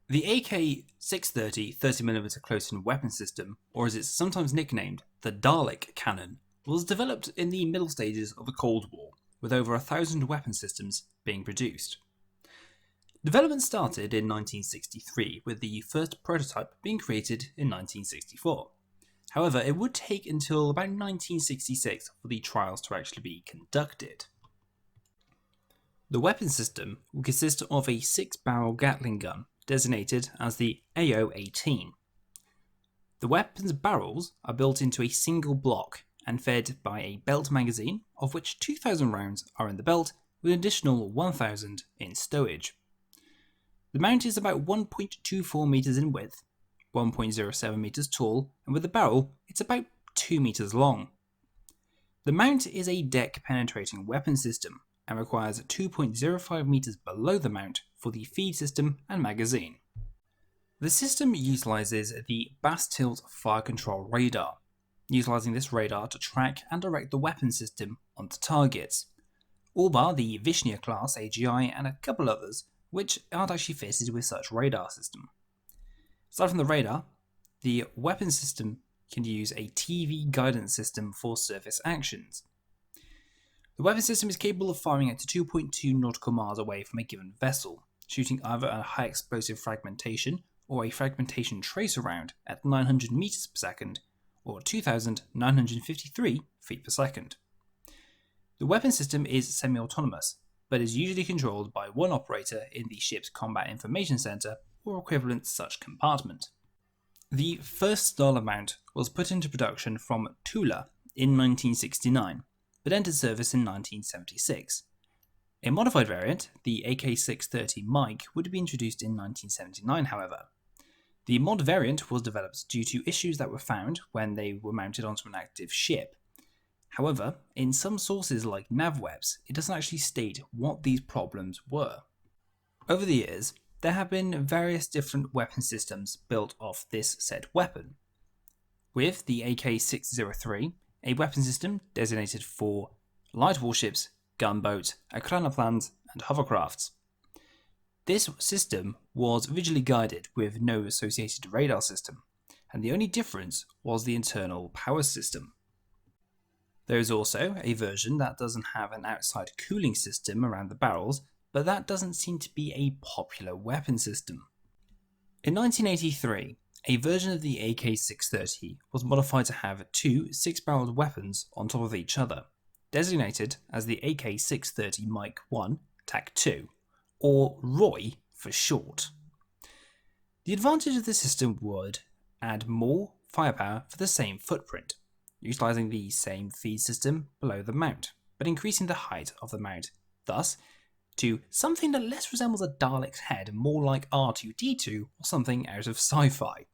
The AK-630 30mm close-in weapon system, or as it's sometimes nicknamed, the Dalek cannon, was developed in the middle stages of the Cold War, with over 1,000 weapon systems being produced. Development started in 1963, with the first prototype being created in 1964. However, it would take until about 1966 for the trials to actually be conducted. The weapon system will consist of a 6-barrel Gatling gun, designated as the AO-18. The weapon's barrels are built into a single block and fed by a belt magazine, of which 2,000 rounds are in the belt, with an additional 1,000 in stowage. The mount is about 1.24 meters in width, 1.07 meters tall, and with the barrel, it's about 2 meters long. The mount is a deck-penetrating weapon system and requires 2.05 meters below the mount for the feed system and magazine. The system utilizes the Bastilt fire control radar, utilizing this radar to track and direct the weapon system onto targets, all bar the Vishnia class AGI and a couple others which aren't actually fitted with such radar system. Aside from the radar, the weapon system can use a TV guidance system for surface actions. The weapon system is capable of firing at 2.2 nautical miles away from a given vessel, shooting either a high explosive fragmentation or a fragmentation tracer round at 900 meters per second or 2,953 feet per second. The weapon system is semi-autonomous, but is usually controlled by one operator in the ship's Combat Information Center or equivalent such compartment. The first style of mount was put into production from Tula in 1969, but entered service in 1976. A modified variant, the AK630 Mike, would be introduced in 1979, however. The mod variant was developed due to issues that were found when they were mounted onto an active ship. However, in some sources like NavWebs, it doesn't actually state what these problems were. Over the years, there have been various different weapon systems built off this said weapon. With the AK630, a weapon system designated for light warships, gunboats, aeroplanes, and hovercrafts. This system was visually guided with no associated radar system, and the only difference was the internal power system. There is also a version that doesn't have an outside cooling system around the barrels, but that doesn't seem to be a popular weapon system. In 1983, a version of the AK-630 was modified to have two 6-barreled weapons on top of each other, designated as the AK-630 Mike 1 TAC 2, or ROY for short. The advantage of the system would add more firepower for the same footprint, utilising the same feed system below the mount, but increasing the height of the mount, thus to something that less resembles a Dalek's head, more like R2-D2 or something out of sci-fi.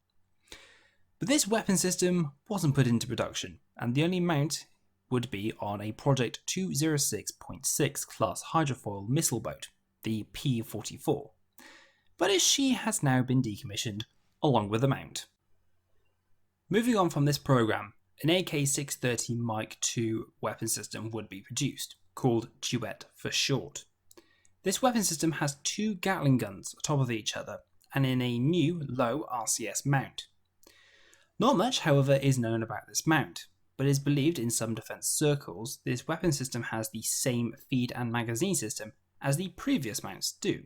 But this weapon system wasn't put into production, and the only mount would be on a Project 206.6 class hydrofoil missile boat, the P-44, but she has now been decommissioned along with the mount. Moving on from this program, an AK-630 Mike 2 weapon system would be produced, called Duet for short. This weapon system has two Gatling guns on top of each other and in a new low RCS mount. Not much, however, is known about this mount, but it is believed in some defense circles this weapon system has the same feed and magazine system as the previous mounts do.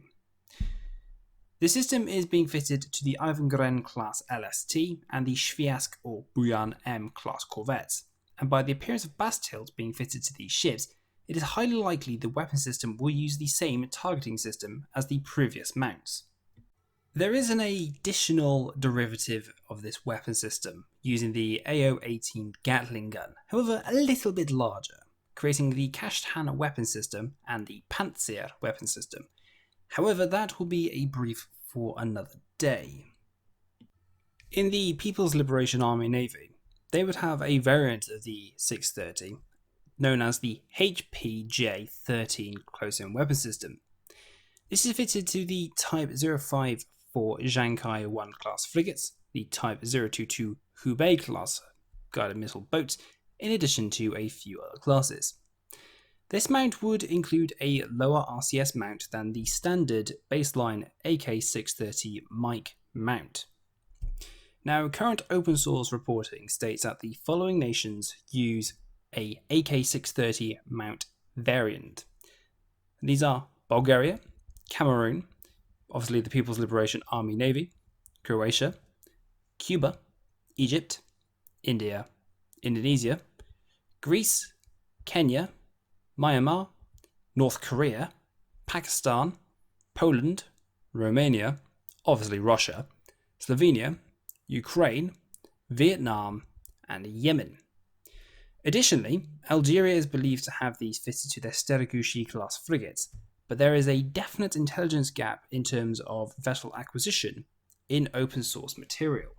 The system is being fitted to the Ivangren class LST and the Sviazk or Buyan M class corvettes, and by the appearance of Bastilt being fitted to these ships, it is highly likely the weapon system will use the same targeting system as the previous mounts. There is an additional derivative of this weapon system using the AO-18 Gatling gun, however a little bit larger, creating the Kashtan weapon system and the Panzer weapon system. However, that will be a brief for another day. In the People's Liberation Army Navy, they would have a variant of the 630 known as the HPJ13 close-in weapon system. This is fitted to the Type 054 Zhankai 1 class frigates, the Type 022 Hubei class guided missile boats, in addition to a few other classes. This mount would include a lower RCS mount than the standard baseline AK630 mic mount. Now, current open source reporting states that the following nations use a AK630 mount variant. These are Bulgaria, Cameroon, obviously the People's Liberation Army Navy, Croatia, Cuba, Egypt, India, Indonesia, Greece, Kenya, Myanmar, North Korea, Pakistan, Poland, Romania, obviously Russia, Slovenia, Ukraine, Vietnam, and Yemen. Additionally, Algeria is believed to have these fitted to their Steriguchi class frigates, but there is a definite intelligence gap in terms of vessel acquisition in open source material.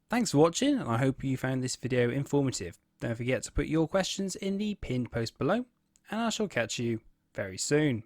Thanks for watching, and I hope you found this video informative. Don't forget to put your questions in the pinned post below, and I shall catch you very soon.